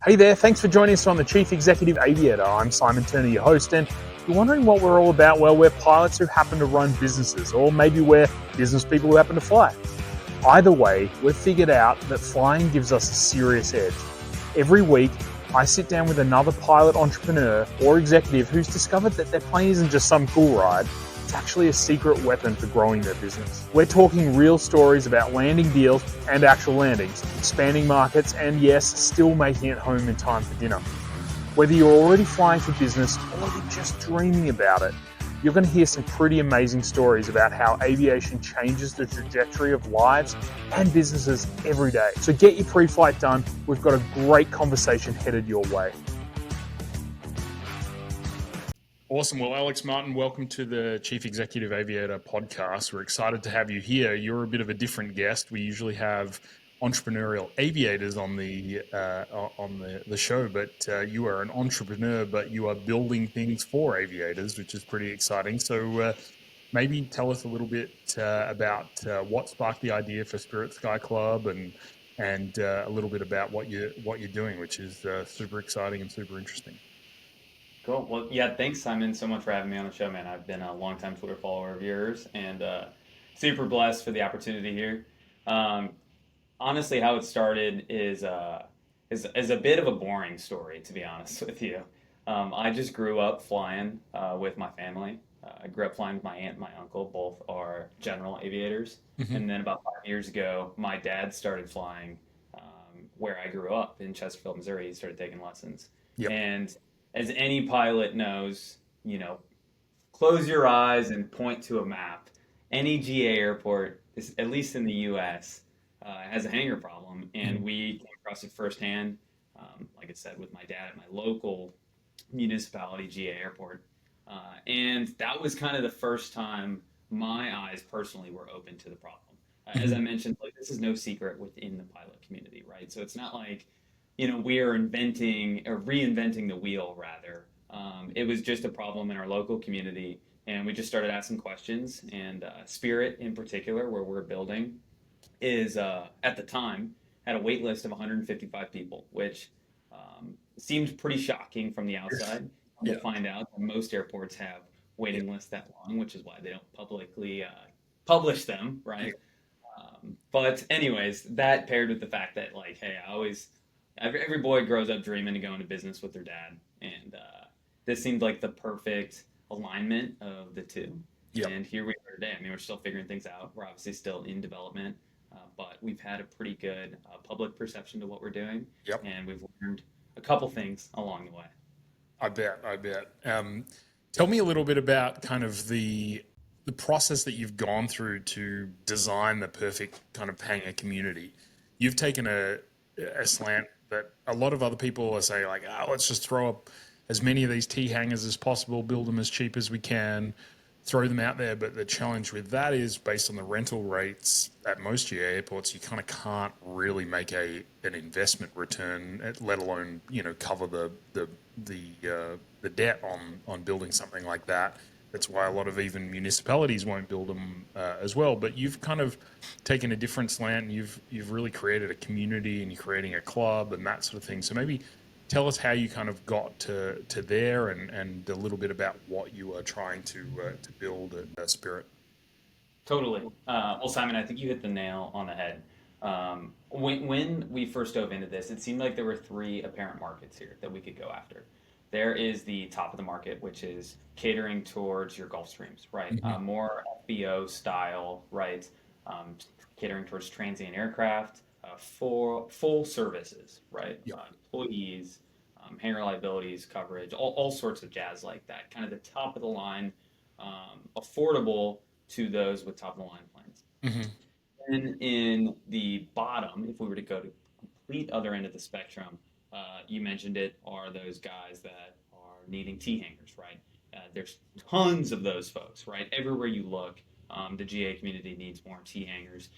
Hey there, thanks for joining us on the Chief Executive Aviator. I'm Simon Turner, your host, and you're wondering what we're all about. Well, we're pilots who happen to run businesses, or maybe we're business people who happen to fly. Either way, we've figured out that flying gives us a serious edge. Every week, I sit down with another pilot entrepreneur or executive who's discovered that their plane isn't just some cool ride, it's actually a secret weapon for growing their business. We're talking real stories about landing deals and actual landings, expanding markets, and yes, still making it home in time for dinner. Whether you're already flying for business or you're just dreaming about it, you're going to hear some pretty amazing stories about how aviation changes the trajectory of lives and businesses every day. So get your pre-flight done. We've got a great conversation headed your way. Awesome. Well, Alex Martin, welcome to the Chief Executive Aviator podcast. We're excited to have you here. You're a bit of a different guest. We usually have entrepreneurial aviators on the show, but you are an entrepreneur, but you are building things for aviators, which is pretty exciting. So maybe tell us a little bit about what sparked the idea for Spirit Sky Club, and a little bit about what you're doing, which is super exciting and super interesting. Cool. Well, yeah, thanks, Simon, so much for having me on the show, man. I've been a longtime Twitter follower of yours and super blessed for the opportunity here. Um, Honestly, how it started is a bit of a boring story, to be honest with you. I just grew up flying with my family. I grew up flying with my aunt and my uncle. Both are general aviators. Mm-hmm. And then about 5 years ago, my dad started flying where I grew up in Chesterfield, Missouri. He started taking lessons. Yep. And as any pilot knows, close your eyes and point to a map. Any GA airport, at least in the U.S., has a hangar problem, and we came across it firsthand. Like I said, with my dad at my local municipality GA airport, and that was kind of the first time my eyes personally were open to the problem. As I mentioned, like this is no secret within the pilot community, right? So it's not like we are inventing or reinventing the wheel, rather. It was just a problem in our local community, and we just started asking questions. And Spirit, in particular, where we're building, is at the time had a wait list of 155 people, which seemed pretty shocking from the outside. Yeah. To find out that most airports have waiting lists that long, which is why they don't publicly publish them, right? But anyways, that paired with the fact that like, hey, every boy grows up dreaming to go into business with their dad, and this seemed like the perfect alignment of the two. Yep. And here we are today. I mean, we're still figuring things out. We're obviously still in development, but we've had a pretty good public perception to what we're doing. Yep. And we've learned a couple things along the way. I bet. Tell me a little bit about kind of the process that you've gone through to design the perfect kind of hangar community. You've taken a slant that a lot of other people are saying, like, let's just throw up as many of these T hangars as possible, build them as cheap as we can, throw them out there. But the challenge with that is, based on the rental rates at most GA airports, you kind of can't really make an investment return, let alone cover the debt on building something like that. That's why a lot of even municipalities won't build them as well. But you've kind of taken a different slant, and you've really created a community, and you're creating a club and that sort of thing. So maybe tell us how you kind of got to there, and a little bit about what you are trying to build at Spirit. Totally. Well, Simon, I think you hit the nail on the head. When we first dove into this, it seemed like there were three apparent markets here that we could go after. There is the top of the market, which is catering towards your Gulfstreams, right? More FBO style, right? Catering towards transient aircraft, for full services, right? Yep. Employees, hangar liabilities, coverage, all sorts of jazz like that. Kind of the top of the line, affordable to those with top of the line planes. And in the bottom, if we were to go to complete other end of the spectrum, you mentioned it, are those guys that are needing T hangers, right? There's tons of those folks, right? Everywhere you look, the GA community needs more T hangers.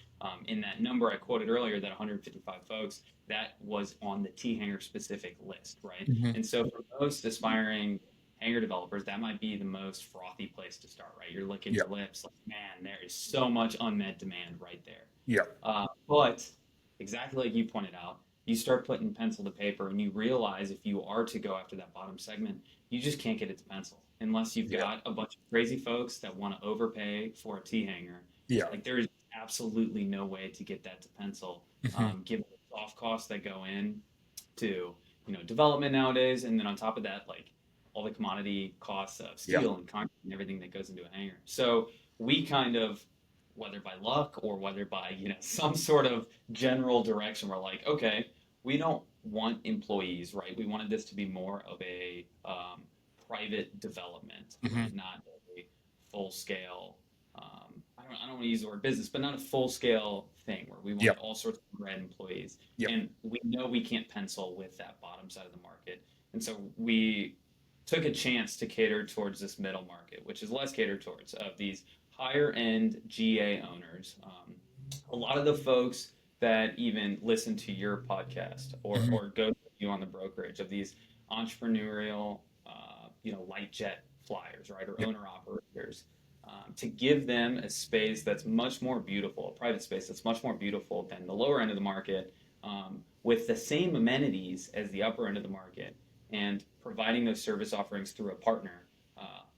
In that number I quoted earlier, that 155 folks, that was on the T hanger specific list, right? And so for most aspiring hangar developers, that might be the most frothy place to start, right? You're licking your lips like, man, there is so much unmet demand right there. Yeah. But exactly like you pointed out, you start putting pencil to paper and you realize if you are to go after that bottom segment, you just can't get it to pencil unless you've Yeah. got a bunch of crazy folks that want to overpay for a T hanger. Yeah. Like there is absolutely no way to get that to pencil, Hmm. given the soft costs that go in to development nowadays, and then on top of that, like all the commodity costs of Yeah. steel and concrete and everything that goes into a hangar. So we kind of, whether by luck or whether by some sort of general direction, we're like, okay, we don't want employees, right? We wanted this to be more of a private development, Hmm. right? Not a full scale. I don't want to use the word business, but not a full scale thing where we Yeah. wanted all sorts of grad employees. Yeah. And we know we can't pencil with that bottom side of the market. And so we took a chance to cater towards this middle market, which is less catered towards of these higher end GA owners. A lot of the folks that even listen to your podcast Hmm. or go to you on the brokerage of these entrepreneurial, light jet flyers, right, or Yeah. owner operators, to give them a space that's much more beautiful, a private space that's much more beautiful than the lower end of the market, with the same amenities as the upper end of the market, and providing those service offerings through a partner,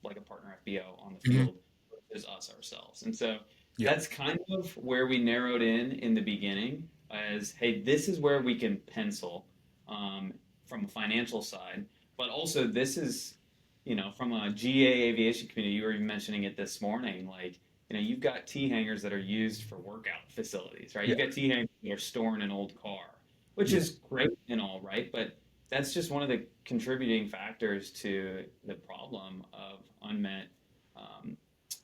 like a partner FBO on the Hmm. field, versus us ourselves. And so Yeah. that's kind of where we narrowed in the beginning as, hey, this is where we can pencil from a financial side, but also this is, from a GA aviation community, you were even mentioning it this morning, like, you've got T hangars that are used for workout facilities, right? Yeah. You've got T hangars that are storing an old car, which Yeah. is great and all, right? But that's just one of the contributing factors to the problem of unmet um,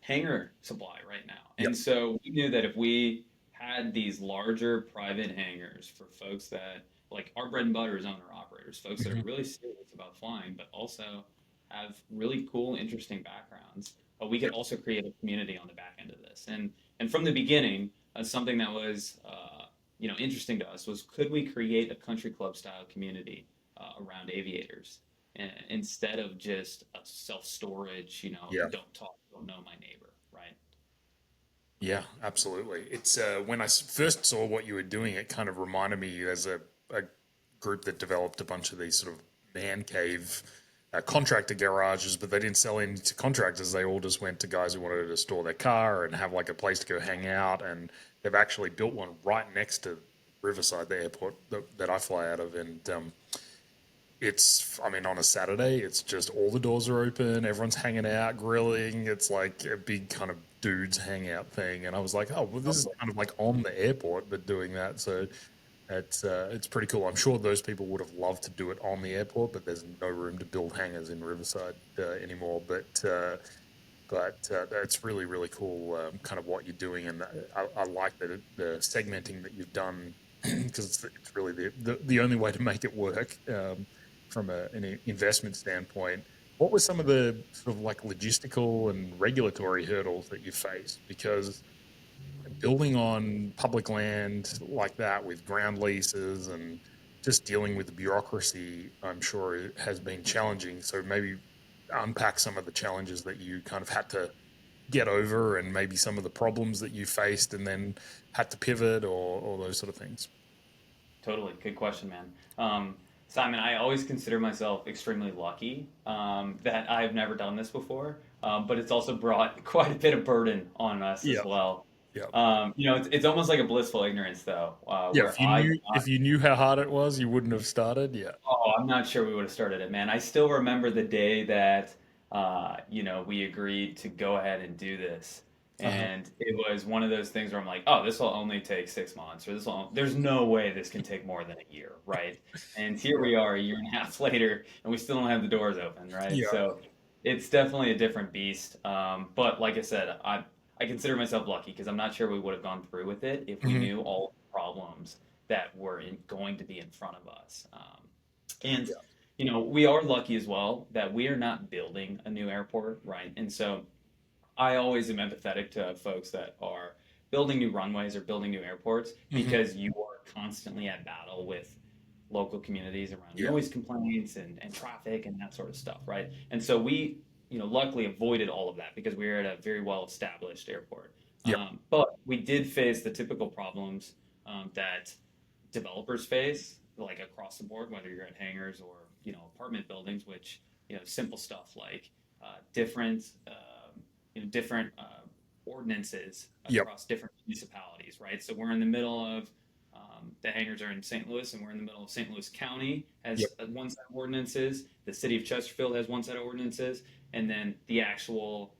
hangar supply right now. Yeah. And so we knew that if we had these larger private hangars for folks that, like, our bread and butter is owner operators, folks that are Hmm. really serious about flying, but also have really cool, interesting backgrounds. But we could also create a community on the back end of this. And from the beginning, something that was interesting to us was, could we create a country club style community around aviators, instead of just a self storage, Yeah. don't talk, don't know my neighbor, right? Yeah, absolutely. It's when I first saw what you were doing, it kind of reminded me as a group that developed a bunch of these sort of man cave contractor garages, but they didn't sell any to contractors. They all just went to guys who wanted to store their car and have like a place to go hang out. And they've actually built one right next to Riverside, the airport that I fly out of. And it's, I mean, on a Saturday, it's just all the doors are open, everyone's hanging out, grilling. It's like a big kind of dudes hangout thing. And I was like, oh, well, this is kind of like on the airport, but doing that. So it's pretty cool. I'm sure those people would have loved to do it on the airport, but there's no room to build hangars in Riverside anymore. But it's really really cool, kind of what you're doing, and I like the segmenting that you've done because it's really the only way to make it work from an investment standpoint. What were some of the sort of like logistical and regulatory hurdles that you faced? Because building on public land like that with ground leases and just dealing with the bureaucracy, I'm sure it has been challenging. So maybe unpack some of the challenges that you kind of had to get over and maybe some of the problems that you faced and then had to pivot or those sort of things. Totally. Good question, man. Simon, I always consider myself extremely lucky that I've never done this before, but it's also brought quite a bit of burden on us Yeah. as well. Yeah. It's almost like a blissful ignorance, though, Yeah. where I If you knew how hard it was, you wouldn't have started. Yeah. Oh, I'm not sure we would have started it, man. I still remember the day that, we agreed to go ahead and do this. Uh-huh. And it was one of those things where I'm like, oh, this will only take 6 months, or there's no way this can take more than a year, right? And here Yeah. we are a year and a half later, and we still don't have the doors open, right? Yeah. So it's definitely a different beast. But like I said, I consider myself lucky because I'm not sure we would have gone through with it if we Hmm. knew all the problems that were going to be in front of us. And Yeah. we are lucky as well that we are not building a new airport, right? And so I always am empathetic to folks that are building new runways or building new airports Hmm. because you are constantly at battle with local communities around Yeah. noise complaints and traffic and that sort of stuff, right? And so we, luckily avoided all of that because we are at a very well established airport. Yeah. But we did face the typical problems that developers face like across the board, whether you're at hangars or apartment buildings, which simple stuff like different different ordinances Yep. across different municipalities, right? So we're in the middle of the hangars are in St. Louis, and we're in the middle of St. Louis County Yep. has one set of ordinances. The city of Chesterfield has one set of ordinances, and then the actual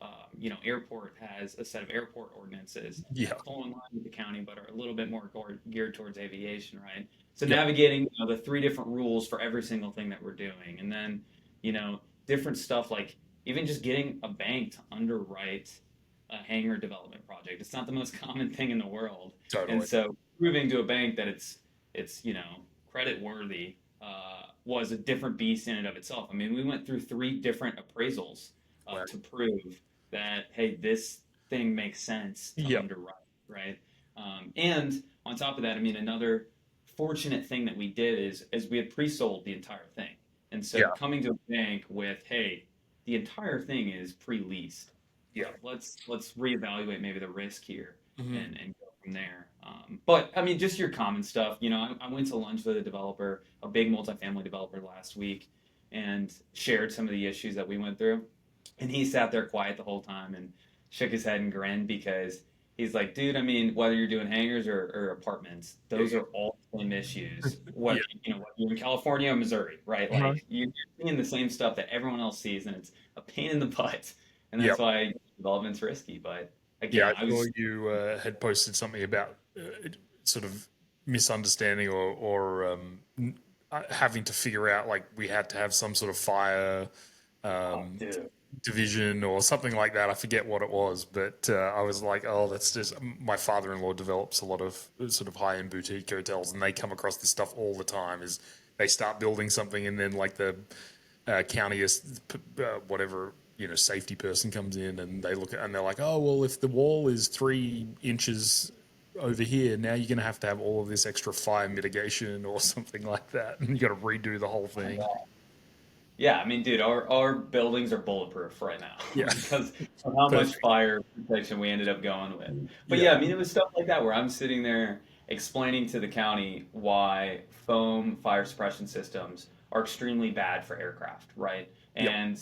airport has a set of airport ordinances Yeah. that fall in line with the county, but are a little bit more geared towards aviation, right? So Yep. navigating the three different rules for every single thing that we're doing, and then different stuff like even just getting a bank to underwrite a hangar development project. It's not the most common thing in the world, and Totally. so proving to a bank that it's credit worthy was a different beast in and of itself. I mean, we went through three different appraisals Wow. to prove that hey, this thing makes sense to Yep. underwrite, right? And on top of that, I mean, another fortunate thing that we did is we had pre-sold the entire thing, and so Yeah. coming to a bank with hey, the entire thing is pre-leased. Yeah. Like let's reevaluate maybe the risk here Hmm. and go from there. But I mean, just your common stuff. I went to lunch with a developer, a big multifamily developer last week, and shared some of the issues that we went through. And he sat there quiet the whole time and shook his head and grinned because he's like, dude, I mean, whether you're doing hangars or apartments, Yeah. those are all the same issues. Yeah. Whether you're in California or Missouri, right? Uh-huh. Like you're seeing the same stuff that everyone else sees, and it's a pain in the butt. And Yeah. that's why development's risky. But Yeah. again, I I saw was you had posted something about sort of misunderstanding or having to figure out like we had to have some sort of fire oh, um, dude. division or something like that. I forget what it was, but I was like, oh, that's just my father-in-law develops a lot of sort of high-end boutique hotels, and they come across this stuff all the time. Is they start building something, and then like the county is whatever safety person comes in, and they look at and they're like, oh well, if the wall is 3 inches over here, now you're going to have all of this extra fire mitigation or something like that, and you got to redo the whole thing. Yeah, I mean, dude, our buildings are bulletproof right now Yeah. because of how much Perfect. fire protection we ended up going with. But Yeah. yeah, I mean, it was stuff like that where I'm sitting there explaining to the county why foam fire suppression systems are extremely bad for aircraft, right? Yep. And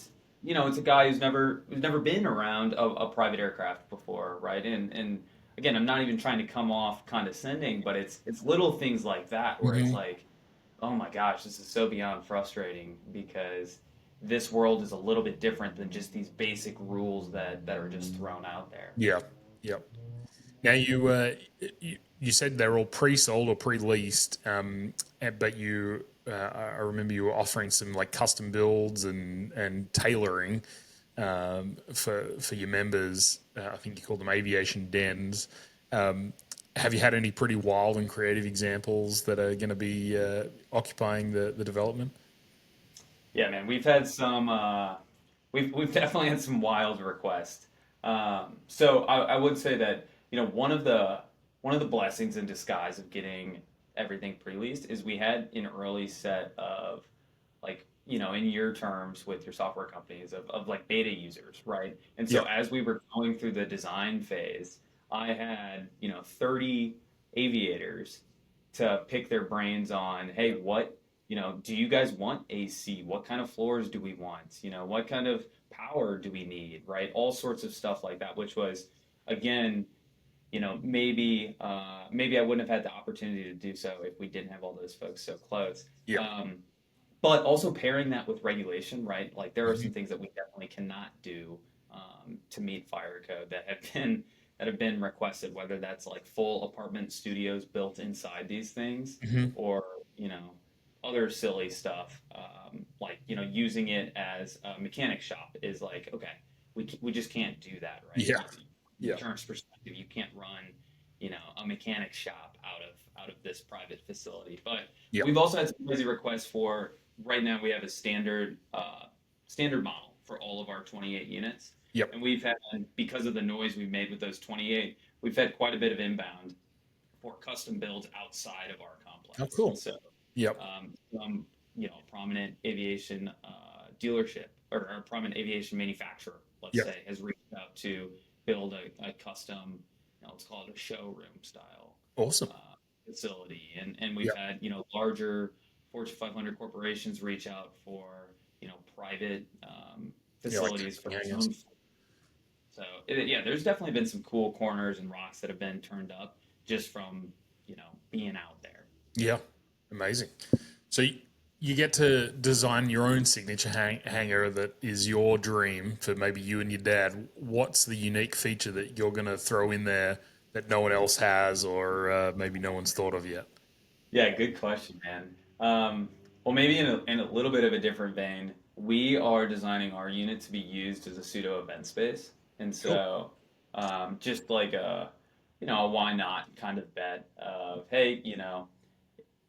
it's a guy who's never been around a private aircraft before, right? And again, I'm not even trying to come off condescending, but it's little things like that where it's Hmm. like oh my gosh, this is so beyond frustrating because this world is a little bit different than just these basic rules that are just thrown out there. Yeah. Yep. Now you said they're all pre-sold or pre-leased, but I remember you were offering some like custom builds and tailoring for your members. I think you called them aviation dens. Um, have you had any pretty wild and creative examples that are going to be occupying the development? Yeah, man, we've had some we've definitely had some wild requests. So I would say that one of the blessings in disguise of getting everything pre-leased is we had an early set of like in your terms with your software companies of like beta users, right? And so Yeah. as we were going through the design phase, I had 30 aviators to pick their brains on, hey, what do you guys want AC? What kind of floors do we want? What kind of power do we need, right? All sorts of stuff like that, which was again maybe I wouldn't have had the opportunity to do so if we didn't have all those folks so close. Yeah. But also pairing that with regulation, right? Like there are Hmm. some things that we definitely cannot do to meet fire code that have been requested, whether that's like full apartment studios built inside these things, Hmm. or you know other silly stuff like using it as a mechanic shop is like okay, we just can't do that, right? Yeah. Yeah. Insurance perspective, you can't run a mechanic shop out of this private facility, but Yeah. we've also had some crazy requests for right now we have a standard model for all of our 28 units. Yep. And we've had, because of the noise we've made with those 28, we've had quite a bit of inbound for custom builds outside of our Oh, complex. And cool. so Yep. some, prominent aviation dealership or prominent aviation manufacturer, let's Yep. say, has reached out to build a custom, let's call it a showroom style Awesome. facility, and we've Yep. had larger. Fortune 500 corporations reach out for, private Yeah, like facilities for camping their hangers. own. So yeah, there's definitely been some cool corners and rocks that have been turned up just from, being out there. Yeah, amazing. So you get to design your own signature hanger that is your dream for maybe you and your dad. What's the unique feature that you're going to throw in there that no one else has, or maybe no one's thought of yet? Yeah, good question, man. Well, maybe in a little bit of a different vein, we are designing our unit to be used as a pseudo event space, and Cool. so just like a why not kind of bet of hey,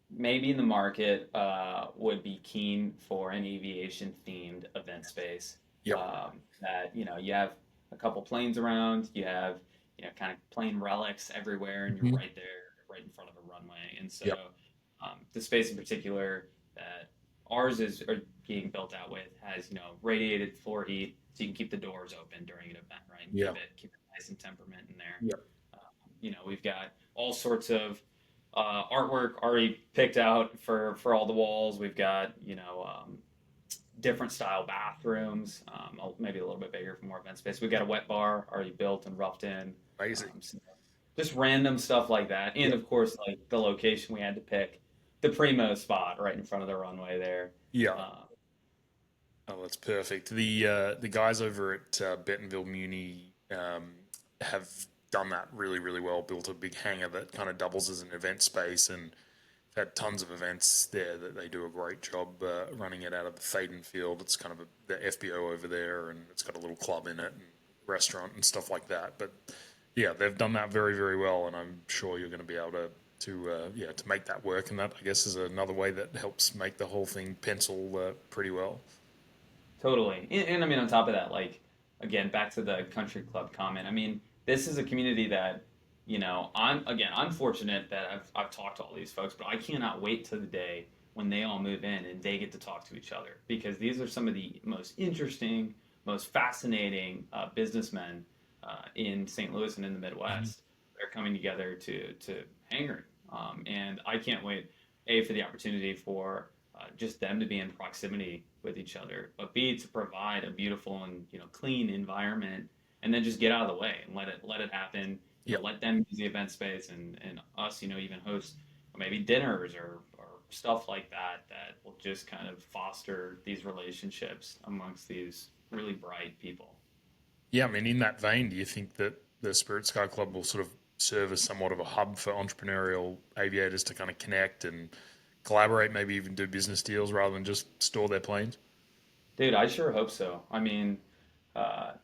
maybe the market would be keen for an aviation themed event space. Yep. That you have a couple planes around, you have kind of plane relics everywhere, and you're Mhm. right there, right in front of a runway. And so Yep. the space in particular that ours is are being built out with has radiated floor heat, so you can keep the doors open during an event, right, and Yeah. keep it nice and temperament in there. Yep. We've got all sorts of artwork already picked out for all the walls. We've got different style bathrooms, maybe a little bit bigger for more event space. We've got a wet bar already built and roughed in. Amazing. So just random stuff like that, and Yep. of course, like the location we had to pick, the primo spot right in front of the runway there. Yeah. Uh, Oh, that's perfect. The guys over at Bentonville Muni have done that really, really well. Built a big hangar that kind of doubles as an event space, and had tons of events there that they do a great job running it out of the Faden field. It's kind of the FBO over there, and it's got a little club in it and restaurant and stuff like that. But yeah, they've done that very, very well, and I'm sure you're going to be able to make that work. And that, I guess, is another way that helps make the whole thing pencil pretty well. Totally. And I mean, on top of that, like, again, back to the country club comment. I mean, this is a community that, I'm fortunate that I've talked to all these folks, but I cannot wait till the day when they all move in and they get to talk to each other because these are some of the most interesting, most fascinating businessmen in St. Louis and in the Mhm. Midwest. They're coming together to hangar. And I can't wait, A, for the opportunity for just them to be in proximity with each other, but B, to provide a beautiful and clean environment, and then just get out of the way and let it happen. Yep. Let them use the event space and us, even host maybe dinners or stuff like that that will just kind of foster these relationships amongst these really bright people. Yeah, I mean, in that vein, do you think that the Spirit Sky Club will sort of serve as somewhat of a hub for entrepreneurial aviators to kind of connect and collaborate, maybe even do business deals rather than just store their planes? Dude, I sure hope so. I mean,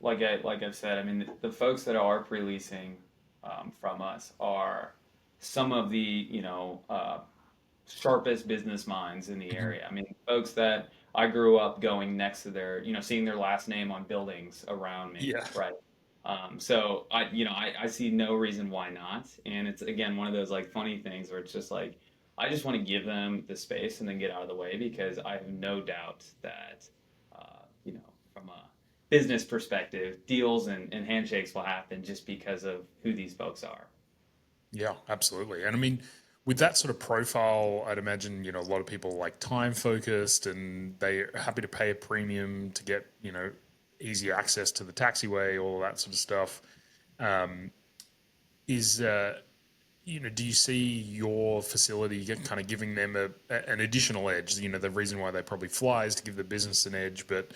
like I've said, I mean the folks that are pre-leasing from us are some of the sharpest business minds in the Mhm. area. I mean, folks that I grew up going next to their, seeing their last name on buildings around me, Yeah. right? So I see no reason why not. And it's again one of those like funny things where it's just like I just want to give them the space and then get out of the way because I have no doubt that from a business perspective, deals and handshakes will happen just because of who these folks are. Yeah, absolutely. And I mean, with that sort of profile, I'd imagine, a lot of people like time focused and they're happy to pay a premium to get, easy access to the taxiway, all of that sort of stuff. Um, is do you see your facility kind of giving them an additional edge? The reason why they probably fly is to give the business an edge, but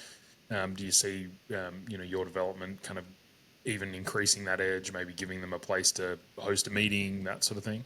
do you see, your development kind of even increasing that edge, maybe giving them a place to host a meeting, that sort of thing?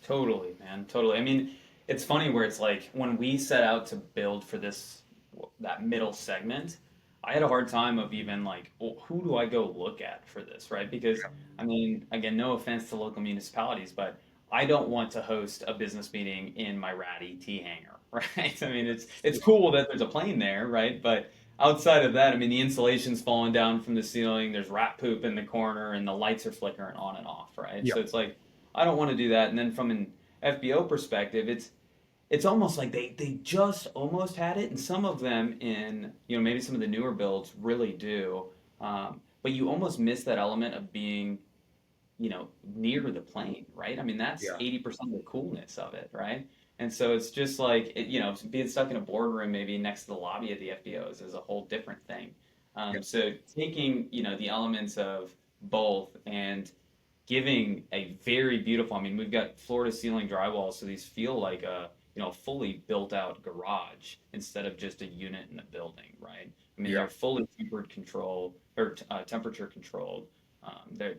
Totally, man. Totally. I mean, it's funny where it's like when we set out to build for that middle segment, I had a hard time of even like, well, who do I go look at for this, right? Because I mean, again, no offense to local municipalities, but I don't want to host a business meeting in my ratty T hangar, right? I mean, it's cool that there's a plane there, right? But outside of that, I mean, the insulation's falling down from the ceiling, there's rat poop in the corner, and the lights are flickering on and off, right? Yeah. So it's like I don't want to do that. And then from an FBO perspective, it's almost like they just almost had it, and some of them in maybe some of the newer builds really do. But you almost miss that element of being near the plane, right? I mean that's Yeah. 80% of the coolness of it, right? And so it's just like, being stuck in a boardroom maybe next to the lobby of the FBOs is a whole different thing. Yeah. So taking, the elements of both and giving a very beautiful, I mean, we've got floor to ceiling drywall, so these feel like a, fully built out garage instead of just a unit in the building, right? I mean, Yeah. they're fully tempered controlled or temperature controlled. They're,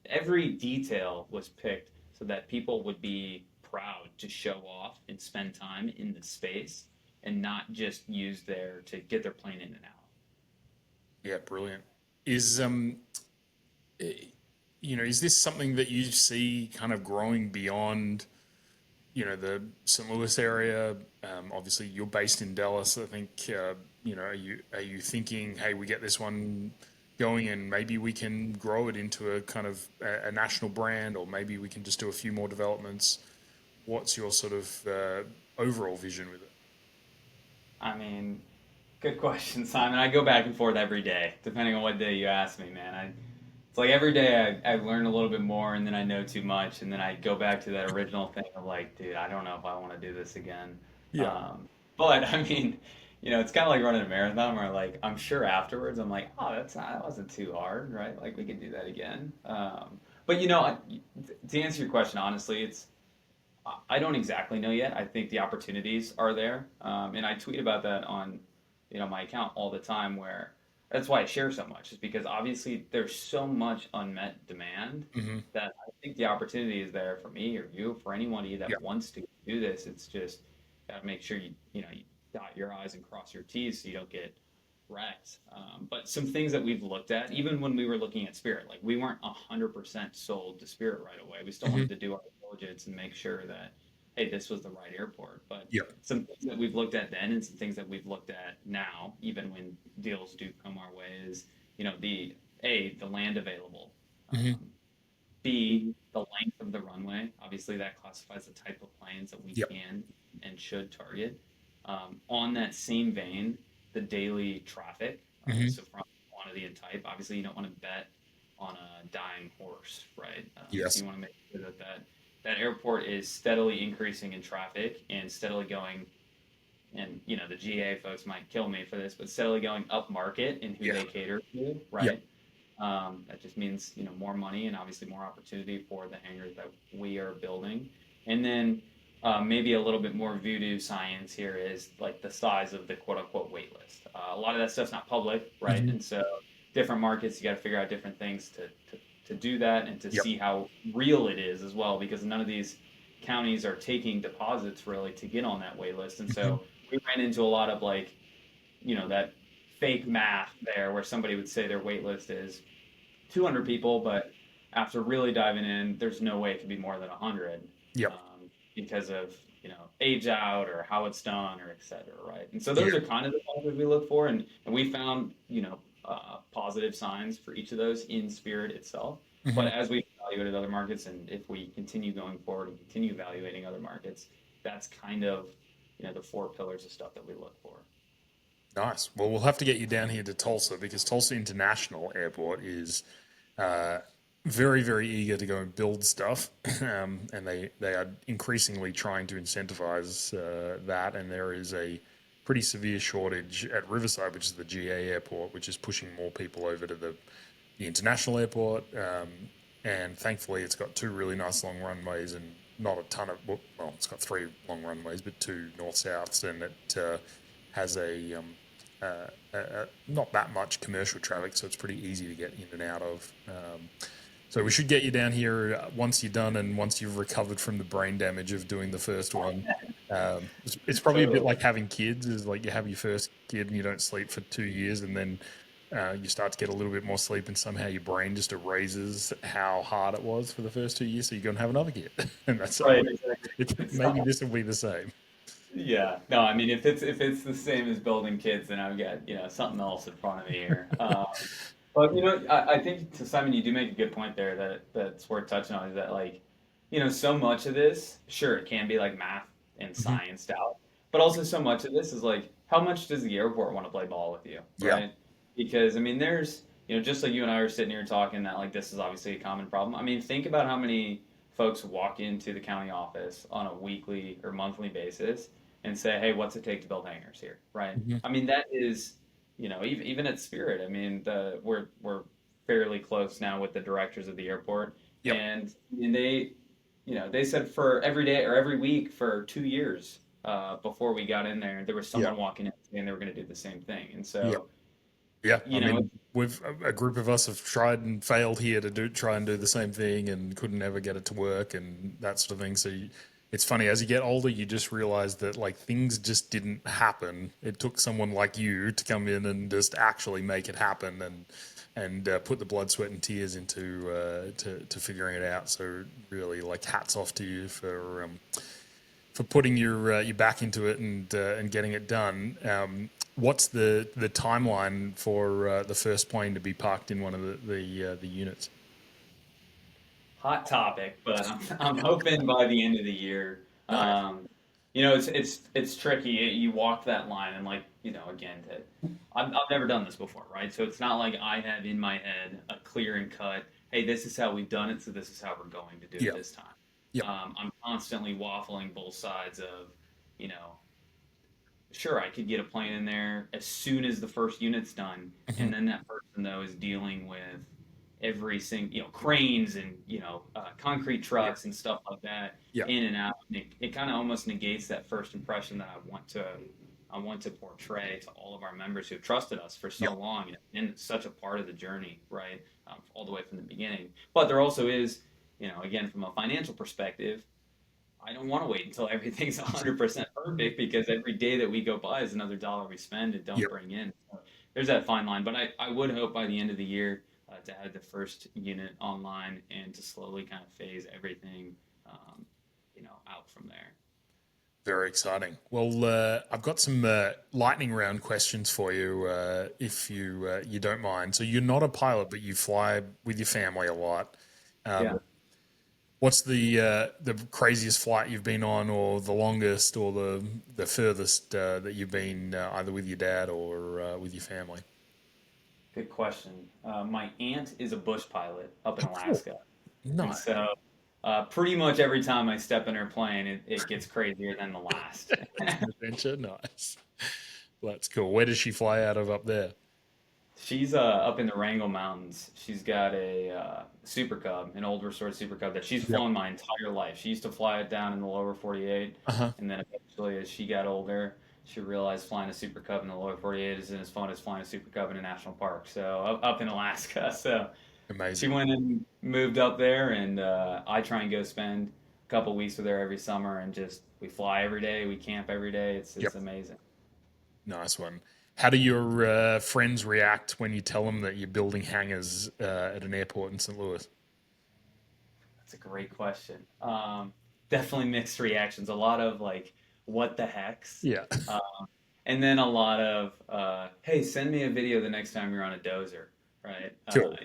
every detail was picked so that people would be proud to show off and spend time in the space and not just use there to get their plane in and out. Yeah. Brilliant. Is is this something that you see kind of growing beyond, the St. Louis area? Obviously, you're based in Dallas. I think, are you thinking, hey, we get this one going, and maybe we can grow it into a kind of a national brand, or maybe we can just do a few more developments? What's your sort of overall vision with it? I mean, good question, Simon. I go back and forth every day, depending on what day you ask me, man. It's like every day I learn a little bit more, and then I know too much, and then I go back to that original thing of like, dude, I don't know if I want to do this again. Yeah. But I mean, it's kind of like running a marathon where like I'm sure afterwards I'm like, oh, that wasn't too hard, right? Like we could do that again. But to answer your question honestly, I don't exactly know yet. I think the opportunities are there, and I tweet about that on, my account all the time. Where that's why I share so much, is because obviously there's so much unmet demand Hmm. that I think the opportunity is there for me or you, for anyone Yeah. that wants to do this. It's just gotta make sure you dot your I's and cross your T's so you don't get wrecked. But some things that we've looked at, even when we were looking at Spirit, like we weren't 100% sold to Spirit right away. We still Hmm. wanted to do our diligence and make sure that, hey, this was the right airport. But Yeah. some things that we've looked at then and some things that we've looked at now, even when deals do come our way, is, the land available. Hmm. Um, B, the length of the runway. Obviously, that classifies the type of planes that we Yeah. can and should target. On that same vein, the daily traffic, right? Hmm. So from quantity and type. Obviously, you don't want to bet on a dying horse, right? So Yes. you want to make sure that airport is steadily increasing in traffic and steadily going. And the GA folks might kill me for this, but steadily going up market in who Yeah. they cater to, Yeah. right? That just means more money and obviously more opportunity for the hangars that we are building. And then maybe a little bit more voodoo science here is like the size of the quote unquote wait list. A lot of that stuff's not public, right? Hmm. And so different markets, you got to figure out different things to do that and to Yep. see how real it is as well, because none of these counties are taking deposits really to get on that wait list. And Hmm. so we ran into a lot of like, that fake math there where somebody would say their wait list is 200 people, but after really diving in, there's no way it could be more than 100 Yep. because of age out or how it's done or et cetera, right? And so Yeah. those are kind of the factors we look for, and we found positive signs for each of those in Spirit itself. But Hmm. as we evaluated other markets, and if we continue going forward and continue evaluating other markets, that's kind of the four pillars of stuff that we look for. Nice. Well, we'll have to get you down here to Tulsa because Tulsa International Airport is uh, very, very eager to go and build stuff, and they are increasingly trying to incentivize that. And there is a pretty severe shortage at Riverside, which is the GA airport, which is pushing more people over to the international airport. And thankfully, it's got two really nice long runways and not a ton of, well, it's got three long runways, but two north souths, and it has not that much commercial traffic, so it's pretty easy to get in and out of. So we should get you down here once you're done and once you've recovered from the brain damage of doing the first one. It's probably a bit Totally. like having kids. Is like you have your first kid and you don't sleep for 2 years, and then you start to get a little bit more sleep, and somehow your brain just erases how hard it was for the first 2 years. So you're going to have another kid, and that's Right, exactly. maybe this will be the same. Yeah, no, I mean if it's the same as building kids, then I've got something else in front of me here. But I think to Simon, you do make a good point there that's worth touching on is that like so much of this, sure, it can be like math and Hmm. science out, but also so much of this is like how much does the airport want to play ball with you, Yeah. right? Because I mean, there's just like you and I are sitting here talking that like this is obviously a common problem. I mean, think about how many folks walk into the county office on a weekly or monthly basis and say, "Hey, what's it take to build hangars here?" Right? Hmm. I mean, that is, even at Spirit. I mean, we're fairly close now with the directors of the airport, Yep. and they said for every day or every week for 2 years before we got in there, there was Yeah. someone walking in saying they were going to do the same thing, and Yeah. so Yeah. I you know, mean, we've a group of us have tried and failed here to try and do the same thing and couldn't ever get it to work and that sort of thing. So it's funny as you get older, you just realize that like things just didn't happen. It took someone like you to come in and just actually make it happen and put the blood, sweat, and tears into to figuring it out. So really, like hats off to you for putting your back into it and getting it done. What's the timeline for the first plane to be parked in one of the units? hot topic, but I'm hoping by the end of the year. Nice. It's tricky. You walk that line, and like again, I've never done this before, right? So it's not like I have in my head a clear and cut. Hey, this is how we've done it, so this is how we're going to do it Yeah. this time. Yep. I'm constantly waffling both sides of, you know, sure, I could get a plane in there as soon as the first unit's done, Hmm. and then that person though is dealing with every single, cranes and concrete Yeah. trucks and stuff like that Yeah. in and out. And it kind of almost negates that first impression that I want to portray to all of our members who've trusted us for so Yep. long and such a part of the journey, right? All the way from the beginning. But there also is, again, from a financial perspective, I don't want to wait until everything's 100% perfect because every day that we go by is another dollar we spend and don't Yep. bring in. So there's that fine line. But I would hope by the end of the year to have the first unit online and to slowly kind of phase everything, out from there. Very exciting. Well, I've got some lightning round questions for you, if you don't mind. So you're not a pilot, but you fly with your family a lot. Yeah. What's the craziest flight you've been on, or the longest, or the furthest that you've been, either with your dad or with your family? Good question. My aunt is a bush pilot up in Oh, cool. Alaska. And Nice. so pretty much every time I step in her plane, it gets crazier than the last. It's an adventure. Nice. That's cool. Where does she fly out of up there? She's up in the Wrangell Mountains. She's got a Super Cub, an old restored Super Cub that she's Yep. flown my entire life. She used to fly it down in the lower 48, Uh huh. and then eventually, as she got older, she realized flying a Super Cub in the lower 48 isn't as fun as flying a Super Cub in a national park. So up in Alaska, so she Amazing. went and moved up there, and I try and go spend a couple weeks with her every summer, and just we fly every day, we camp every day. It's Yep. amazing. Nice one. How do your friends react when you tell them that you're building hangars at an airport in St. Louis? That's a great question. Definitely mixed reactions. A lot of like, what the hex? Yeah. Uh, and then a lot of, hey, send me a video the next time you're on a dozer, right? Cool.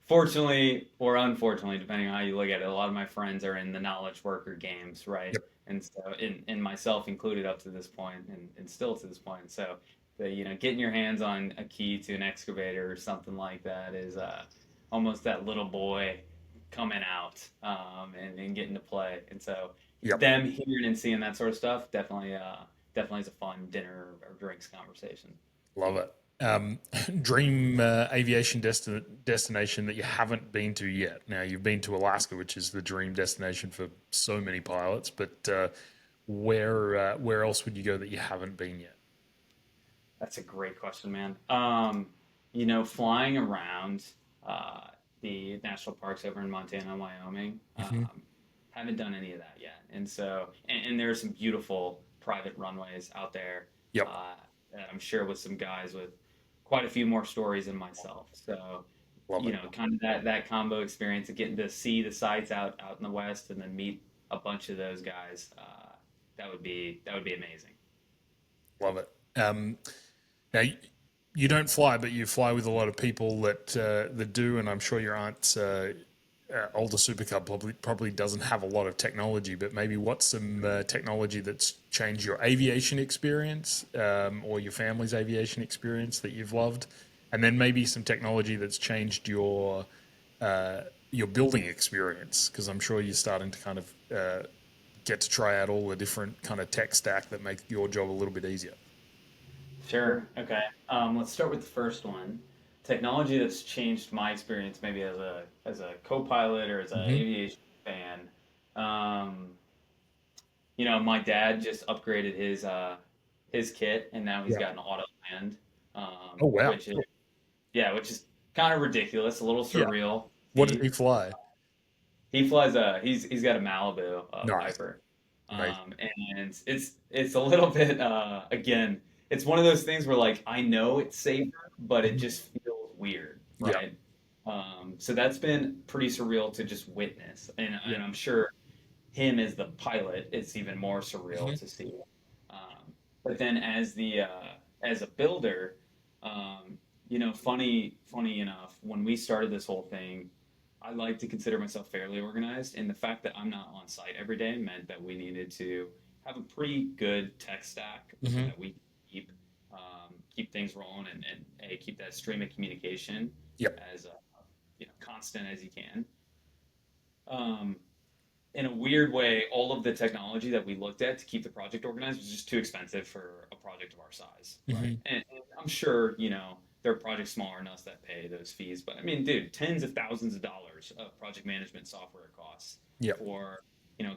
Fortunately or unfortunately, depending on how you look at it, a lot of my friends are in the knowledge worker games, right? Yep. And so, in myself included up to this point, and still to this point. So, getting your hands on a key to an excavator or something like that is almost that little boy coming out and getting to play. And so, Yep. them hearing and seeing that sort of stuff definitely is a fun dinner or drinks conversation. Love it. Dream aviation destination that you haven't been to yet. Now you've been to Alaska, which is the dream destination for so many pilots. But where else would you go that you haven't been yet? That's a great question, man. Flying around uh, the national parks over in Montana and Wyoming, Hmm. haven't done any of that yet. And so, and there are some beautiful private runways out there Yep. uh, that I'm sure with some guys with quite a few more stories than myself. So, Love it. kind of that combo experience of getting to see the sights out in the West and then meet a bunch of those guys. That would be amazing. Love it. Now you don't fly, but you fly with a lot of people that do, and I'm sure your aunt's older Super Cub probably doesn't have a lot of technology. But maybe what's some technology that's changed your aviation experience, or your family's aviation experience that you've loved, and then maybe some technology that's changed your your building experience? Because I'm sure you're starting to kind of get to try out all the different kind of tech stack that make your job a little bit easier. Sure. Okay. Let's start with the first one. Technology that's changed my experience, maybe as a co-pilot or as an Hmm. aviation fan. Um, my dad just upgraded his kit, and now he's Yeah. got an auto land, Oh wow. which is yeah, which is kind of ridiculous, a little Yeah. surreal. What did he fly? He flies he's got a Malibu Nice. Piper, Amazing. and it's a little bit again, it's one of those things where like I know it's safer, but it Mhm. just feels weird, Yeah. right? So that's been pretty surreal to just witness, Yeah. and I'm sure him as the pilot, it's even more surreal Hmm. to see. But then as a builder, funny enough, when we started this whole thing, I like to consider myself fairly organized, and the fact that I'm not on site every day meant that we needed to have a pretty good tech stack so Hmm. that we keep keep things rolling and keep that stream of communication Yep. as constant as you can. Um, in a weird way, all of the technology that we looked at to keep the project organized was just too expensive for a project of our size, right? Hmm. And I'm sure, there are projects smaller than us that pay those fees, but I mean, dude, tens of thousands of dollars of project management software costs Yep. for,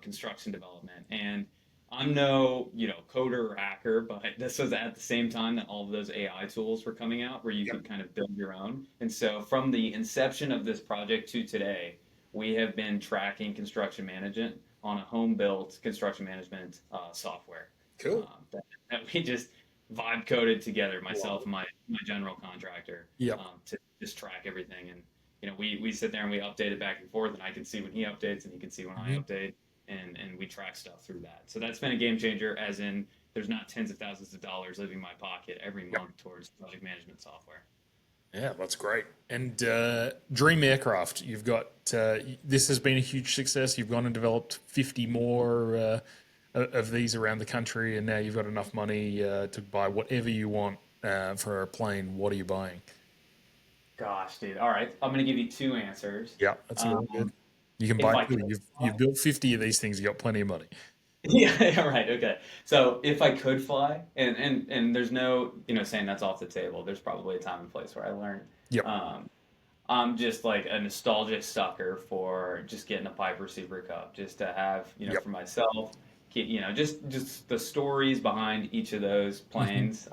construction development. And I'm no, coder or hacker, but this was at the same time that all of those AI tools were coming out where you Yep. could kind of build your own. And so from the inception of this project to today, we have been tracking construction management on a home built construction management software Cool. that we just vibe coded together, Love myself it. and my general contractor, Yep. to just track everything. And, we sit there and we update it back and forth, and I can see when he updates and he can see when I Hmm. update. And we track stuff through that. So that's been a game changer, as in there's not tens of thousands of dollars leaving my pocket every Yep. month towards project management software. Yeah, that's great. And Dream Aircraft, you've got this has been a huge success. You've gone and developed 50 more of these around the country, and now you've got enough money to buy whatever you want for a plane. What are you buying? Gosh, dude. All right, I'm gonna give you two answers. Yeah, that's all good. Um, You can if buy I two. could, You've built 50 of these things. You got plenty of money. yeah, yeah, right, okay. So if I could fly, and there's no, saying that's off the table. There's probably a time and place where I learned. Yep. Um, I'm just like a nostalgic sucker for just getting a Piper Super Cup, just to have, Yep. for myself, just the stories behind each of those Hmm. planes.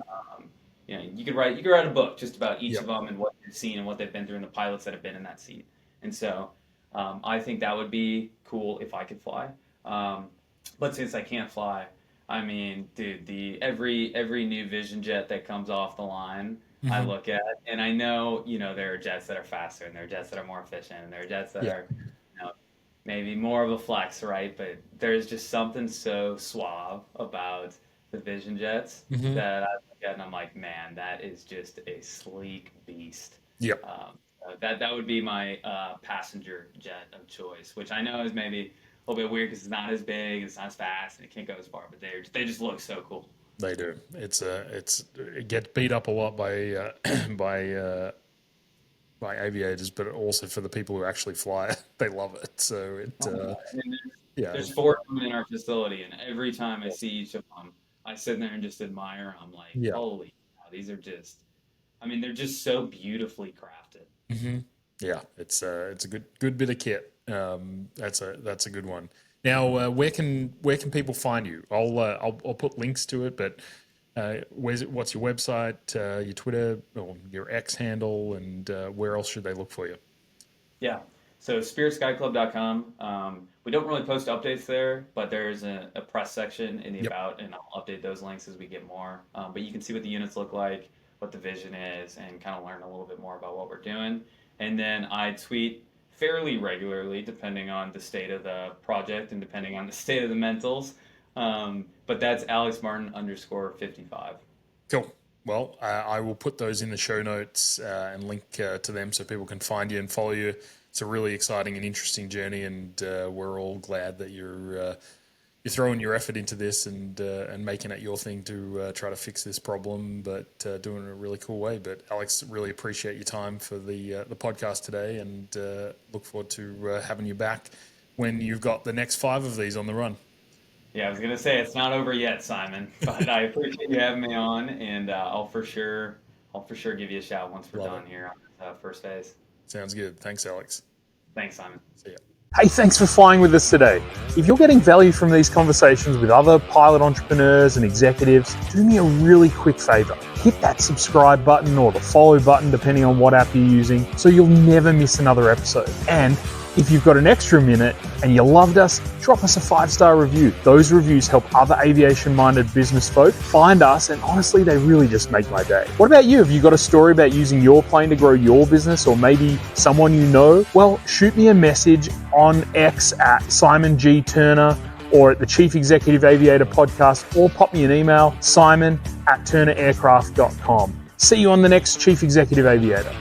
You could write a book just about each of Yep. them and what they've seen and what they've been through and the pilots that have been in that seat. And so, I think that would be cool if I could fly. Um, but since I can't fly, I mean, dude, the every new Vision jet that comes off the line, I Hmm. look at, and I know, there are jets that are faster, and there are jets that are more efficient, and there are jets that Yeah. are, you know, maybe more of a flex, right? But there's just something so suave about the Vision jets Hmm. that I look at and I'm like, man, that is just a sleek beast. Yep. That would be my passenger jet of choice, which I know is maybe a little bit weird because it's not as big, it's not as fast, and it can't go as far. But they just look so cool. They do. It gets beat up a lot by by aviators, but also for the people who actually fly it, they love it. So Oh my God. I mean, yeah, there's it's four of them in our facility, and every time I see each of them, I sit there and just admire. I'm like, yeah. holy cow, these are just. I mean, they're just so beautifully crafted. Hmm. Yeah, it's a good bit of kit. That's a good one. Now, where can people find you? I'll put links to it, but where's it? What's your website, your Twitter, or your X handle, and where else should they look for you? Yeah. So spiritskyclub.com. We don't really post updates there, but there's a press section in the Yep. about, and I'll update those links as we get more. But you can see what the units look like, what the vision is, and kind of learn a little bit more about what we're doing. And then I tweet fairly regularly, depending on the state of the project and depending on the state of the mentals. But that's Alex Martin underscore 55. Cool. Well, I will put those in the show notes and link to them so people can find you and follow you. It's a really exciting and interesting journey, and we're all glad that you're throwing your effort into this and making it your thing to try to fix this problem, but doing it in a really cool way. But Alex, really appreciate your time for the podcast today, and look forward to having you back when you've got the next 5 of these on the run. Yeah, I was gonna say it's not over yet, Simon, but I appreciate you having me on, and I'll for sure give you a shout once we're Love done it. here on this first phase. Sounds good. Thanks, Alex. Thanks, Simon. See ya. Hey, thanks for flying with us today. If you're getting value from these conversations with other pilot entrepreneurs and executives, do me a really quick favor. Hit that subscribe button or the follow button, depending on what app you're using, so you'll never miss another episode. And if you've got an extra minute and you loved us, drop us a 5-star review. Those reviews help other aviation-minded business folk find us, and honestly, they really just make my day. What about you? Have you got a story about using your plane to grow your business, or maybe someone you know? Well, shoot me a message on X at Simon G. Turner or at the Chief Executive Aviator podcast, or pop me an email, simon@turneraircraft.com. See you on the next Chief Executive Aviator.